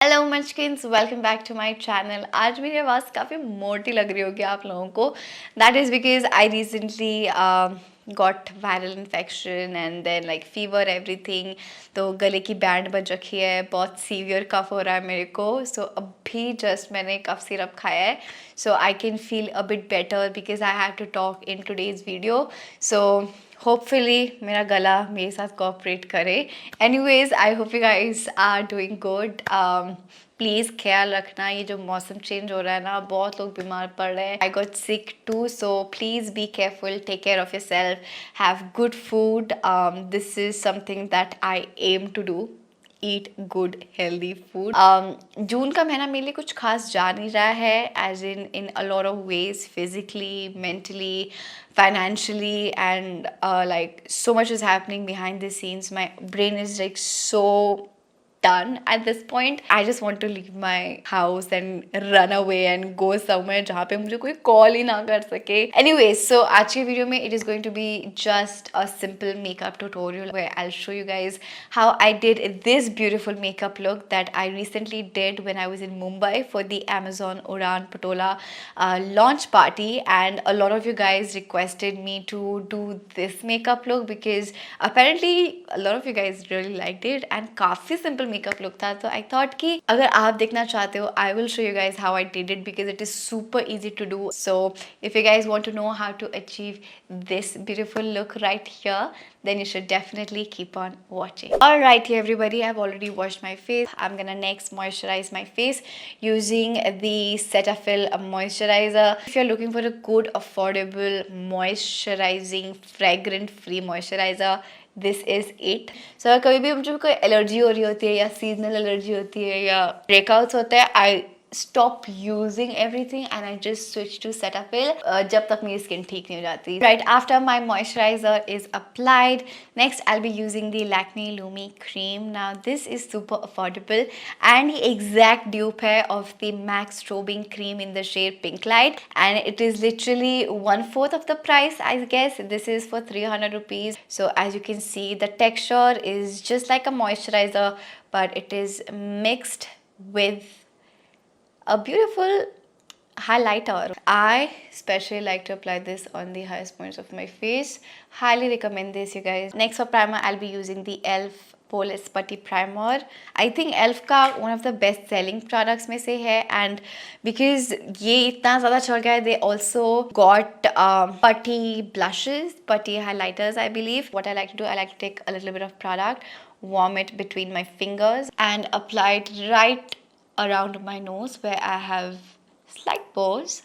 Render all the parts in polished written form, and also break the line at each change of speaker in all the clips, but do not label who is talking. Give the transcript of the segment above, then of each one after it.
Hello munchkins, welcome back to my channel. आज मेरी आवाज़ काफ़ी मोटी लग रही होगी आप लोगों को। That is because I recently got viral infection and then like fever everything. तो गले की बैंड बज रखी है, बहुत सीवियर कफ हो रहा है मेरे को। सो अभी जस्ट मैंने कफ सिरप खाया है, so I can feel a bit better because I have to talk in today's video. So hopefully मेरा गला मेरे साथ कोऑपरेट करे। Anyways, I hope you guys are doing good. Please ख्याल रखना, ये जो मौसम चेंज हो रहा है ना, बहुत लोग बीमार पड़ रहे हैं। I got sick too, so please be careful, take care of yourself, have good food. This is something that I am to do, eat good healthy food. June का महीना मेरे लिए कुछ खास जा नहीं रहा है, as in a lot of ways, physically, mentally, financially, and like so much is happening behind the scenes. My brain is like so done at this point. I just want to leave my house and run away and go somewhere जहाँ पे मुझे कोई call ही ना कर सके. Anyways, so आज की video में it is going to be just a simple makeup tutorial where I'll show you guys how I did this beautiful makeup look that I recently did when I was in Mumbai for the Amazon Udan Patola launch party, and a lot of you guys requested me to do this makeup look because apparently a lot of you guys really liked it and काफ़ी simple makeup look था. तो I thought कि अगर आप देखना चाहते हो, I will show you guys how I did it because it is super easy to do. So if you guys want to know how to achieve this beautiful look right here, then you should definitely keep on watching. Alright everybody, I've already washed my face. I'm gonna next moisturize my face using the Cetaphil Moisturizer. If you're looking for a good, affordable, moisturizing, fragrant free moisturizer, this is it. सो अगर कभी भी मुझे कोई allergy हो रही होती है या सीजनल एलर्जी होती है या ब्रेकआउट्स होते हैं, आई stop using everything and I just switch to Cetaphil जब तक मेरी स्किन ठीक नहीं हो जाती. Right after my moisturizer is applied, next I'll be using the Lakme Lumi cream. Now this is super affordable and the exact dupe है of the MAC strobing cream in the shade Pink Light, and it is literally 1/4 of the price. I guess this is for 300 rupees. So as you can see, the texture is just like a moisturizer, but it is mixed with a beautiful highlighter. I especially like to apply this on the highest points of my face. Highly recommend this, you guys. Next for primer, I'll be using the e.l.f. Polish Putty Primer. I think e.l.f. का one of the best selling products में से है, and because ये इतना ज़्यादा चल गया है, they also got putty blushes, putty highlighters, I believe. What I like to do, I like to take a little bit of product, warm it between my fingers, and apply it right around my nose where I have slight pores,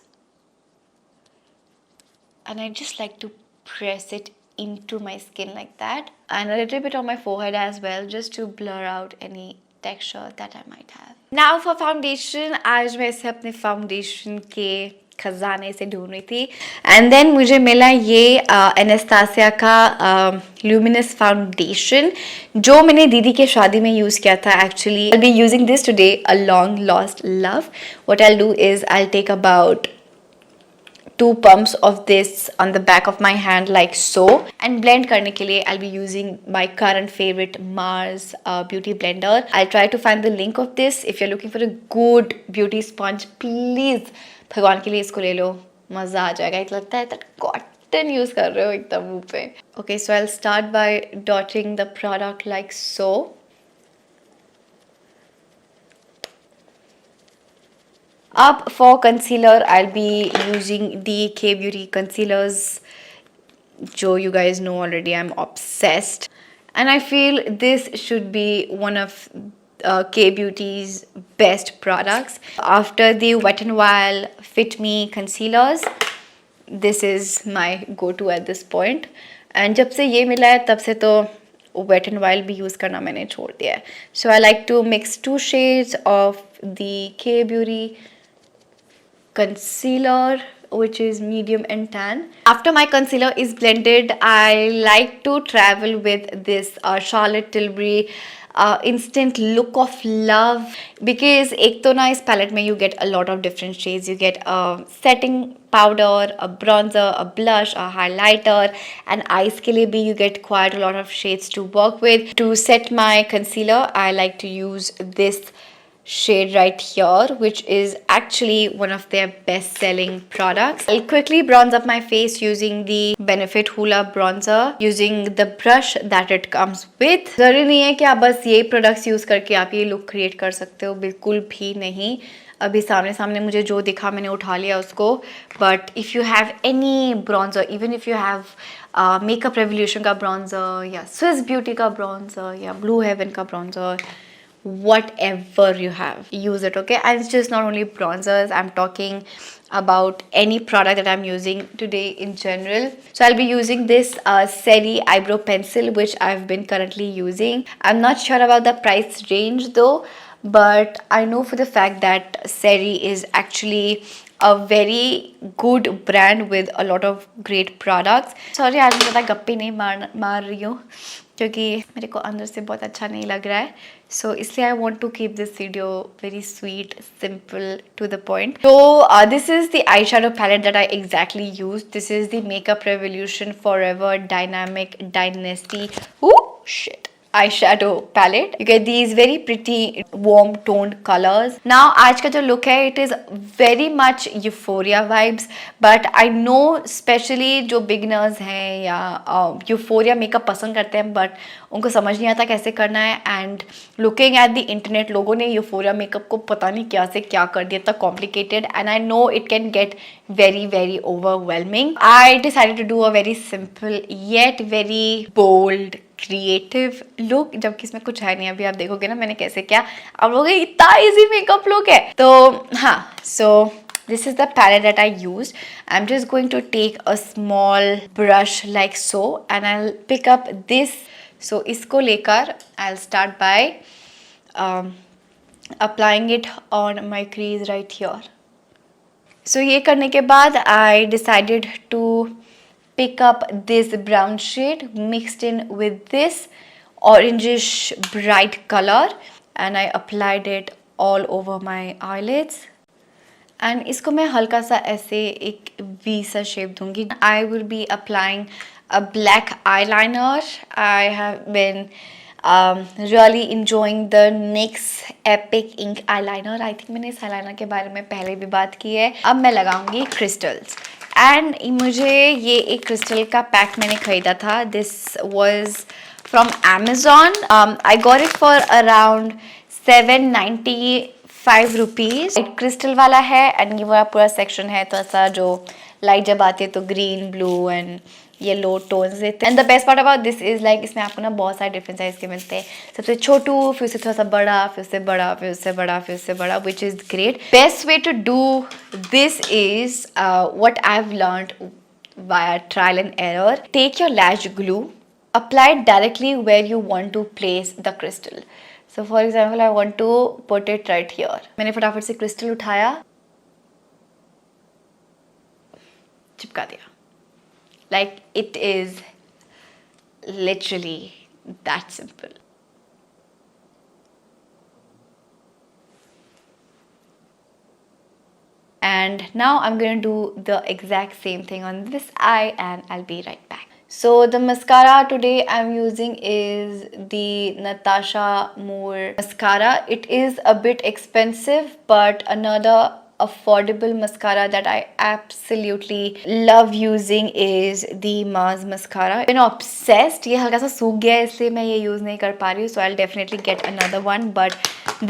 and I just like to press it into my skin like that, and a little bit on my forehead as well, just to blur out any texture that I might have. Now for foundation, आज मैं इसे अपने foundation के खजाने से ढूंढ रही थी, एंड देन मुझे मिला ये एनास्टासिया का luminous फाउंडेशन जो मैंने दीदी के शादी में यूज़ किया था. Actually I'll be using this today, a long lost love. What I'll do is I'll take about 2 pumps of this on the back of my hand like so, and blend करने के लिए I'll be using my current favorite Mars beauty blender. I'll try to find the link of this. If you're looking for a good beauty sponge, please भगवान के लिए इसको ले लो, मज़ा आ जाएगा. एक लगता है कॉटन यूज़ कर रहे हो एकदम मुँह पे. Okay, so I'll start by dotting the product like so. Up for concealer, I'll be using the K Beauty concealers. जो you guys know already, I'm obsessed, and I feel this should be one of K Beauty's best products. After the Wet n Wild Fit Me concealers, this is my go-to at this point. And जब से ये मिला है तब से तो Wet n Wild भी use करना मैंने छोड़ दिया है. So I like to mix 2 shades of the K Beauty concealer, which is medium and tan. After my concealer is blended, I like to travel with this Charlotte Tilbury instant look of love, because एक तो ना इस palette में you get a lot of different shades. You get a setting powder, a bronzer, a blush, a highlighter, and eyes के लिए भी you get quite a lot of shades to work with. To set my concealer, I like to use this shade right here, which is actually one of their best selling products. I'll quickly bronze up my face using the Benefit Hoola bronzer using the brush that it comes with. जरूरी नहीं है कि आप बस ये products use करके आप ये look create कर सकते हो, बिल्कुल भी नहीं. अभी सामने सामने मुझे जो दिखा मैंने उठा लिया उसको. But if you have any bronzer, even if you have Makeup Revolution का bronzer या Swiss Beauty का bronzer या Blue Heaven का bronzer, whatever you have, use it, okay? And it's just not only bronzers, I'm talking about any product that I'm using today in general. So I'll be using this Sery eyebrow pencil, which I've been currently using. I'm not sure about the price range though, but I know for the fact that Sery is actually a very good brand with a lot of great products. Sorry, आज मैं ज़्यादा गप्पे नहीं मार रही हूँ क्योंकि मेरे को अंदर से बहुत अच्छा नहीं लग रहा है. So इसलिए I want to keep this video very sweet, simple, to the point. So this is the eyeshadow palette that I exactly used. This is the Makeup Revolution Forever Dynamic Dynasty. Oh shit. Eyeshadow palette. You get these very pretty warm toned colors. Now आज का जो look है, it is very much euphoria vibes, but I know especially जो beginners हैं या euphoria makeup पसंद करते हैं but उनको समझ नहीं आता कैसे करना है, and looking at the internet लोगों ने euphoria makeup को पता नहीं क्या से क्या कर दिया, इतना complicated, and I know it can get very overwhelming. I decided to do a very simple yet very bold creative look, जबकि इसमें कुछ है नहीं. अभी आप देखोगे ना मैंने कैसे किया, आप लोग इतना इजी मेकअप लुक है. तो हाँ, सो this is the palette that I used. I'm just going to take a small brush like so and I'll pick up this. So इसको लेकर I'll start by applying it on my crease right here. So ये करने के बाद I decided to pick up this brown shade mixed in with this orangish bright color and I applied it all over my eyelids. And इसको मैं हल्का सा ऐसे एक V सा shape दूंगी. I will be applying a black eyeliner. I have been really enjoying the NYX Epic Ink eyeliner. I think मैंने इस eyeliner के बारे में पहले भी बात की है. अब मैं लगाऊंगी crystals. एंड मुझे ये एक क्रिस्टल का पैक मैंने खरीदा था. This was from Amazon. I got it for around 795 rupees. एक क्रिस्टल वाला है एंड ये पूरा सेक्शन है तो ऐसा जो लाइट जब आती है तो green, blue and yellow tones देते हैं. And the best part about this is like इसमें आपको ना बहुत सारे डिफरेंट साइज के मिलते हैं. सबसे छोटू, फिर उससे थोड़ा सा बड़ा, फिर उससे बड़ा, फिर उससे बड़ा, फिर उससे बड़ा, which is great. Best way to do this is what I have learned via trial and error. Take your lash glue, apply it directly where you want to place the crystal. So for example, I want to put it right here. मैंने फटाफट से crystal उठाया, चिपका दिया. Like it is literally that simple. And now I'm going to do the exact same thing on this eye and I'll be right back. So the mascara today I'm using is the Natasha Moor mascara. It is a bit expensive but another affordable mascara that I absolutely love using is the Mars mascara. I've been obsessed. ये हल्का सा सूख गया है इसलिए मैं ये use नहीं कर पा रही हूँ, so I'll definitely get another one, but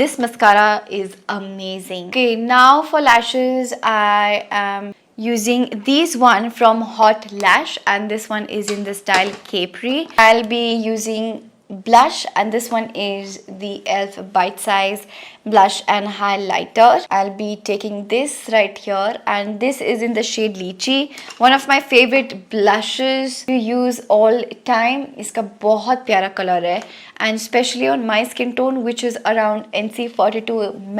this mascara is amazing. Okay, now for lashes I am using these one from Hawt lash and this one is in the style capri. I'll be using blush and this one is the e.l.f. bite size blush and highlighter. I'll be taking this right here and this is in the shade lychee, one of my favorite blushes to use all time. इसका बहुत प्यारा color है and especially on my skin tone which is around NC42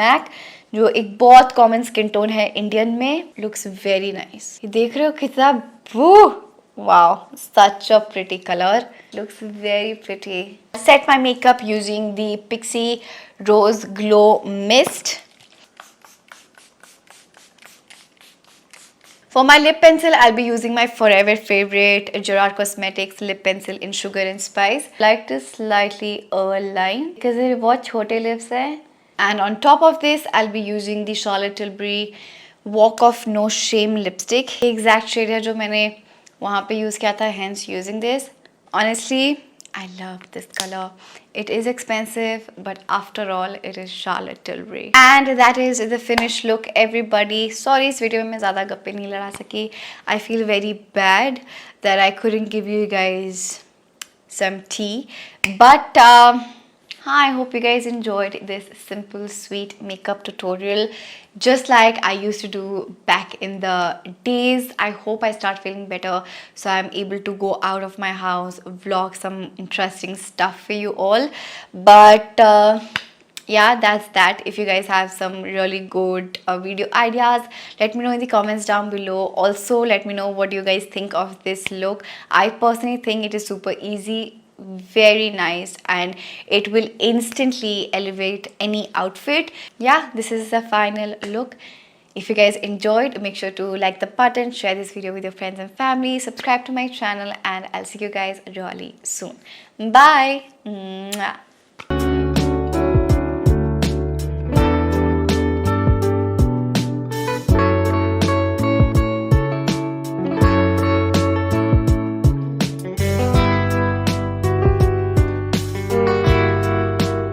MAC, जो एक बहुत common skin tone है Indian में. Looks very nice. ये देख रहे हो कितना wow, such a pretty color. Looks very pretty. Set my makeup using the PIXI Rose Glow Mist. For my lip pencil, I'll be using my forever favorite Gerard Cosmetics lip pencil in Sugar and Spice. I like to slightly align because मेरे बहुत छोटे lips हैं And on top of this, I'll be using the Charlotte Tilbury Walk of No Shame lipstick. Exact shade है जो मैंने वहाँ पे use किया था, hence using this. Honestly, I love this color. It is expensive, but after all, it is Charlotte Tilbury. And that is the finished look, everybody. Sorry, इस video में मैं ज़्यादा गप्पे नहीं लड़ा सकी. I feel very bad that I couldn't give you guys some tea. But I hope you guys enjoyed this simple, sweet makeup tutorial, just like I used to do back in the days. I hope I start feeling better so I'm able to go out of my house, vlog some interesting stuff for you all. But yeah, that's that. If you guys have some really good video ideas, let me know in the comments down below. Also, let me know what you guys think of this look. I personally think it is super easy, very nice, and it will instantly elevate any outfit. Yeah, this is the final look. If you guys enjoyed, make sure to like the button, share this video with your friends and family, subscribe to my channel, and I'll see you guys really soon. Bye. Mwah.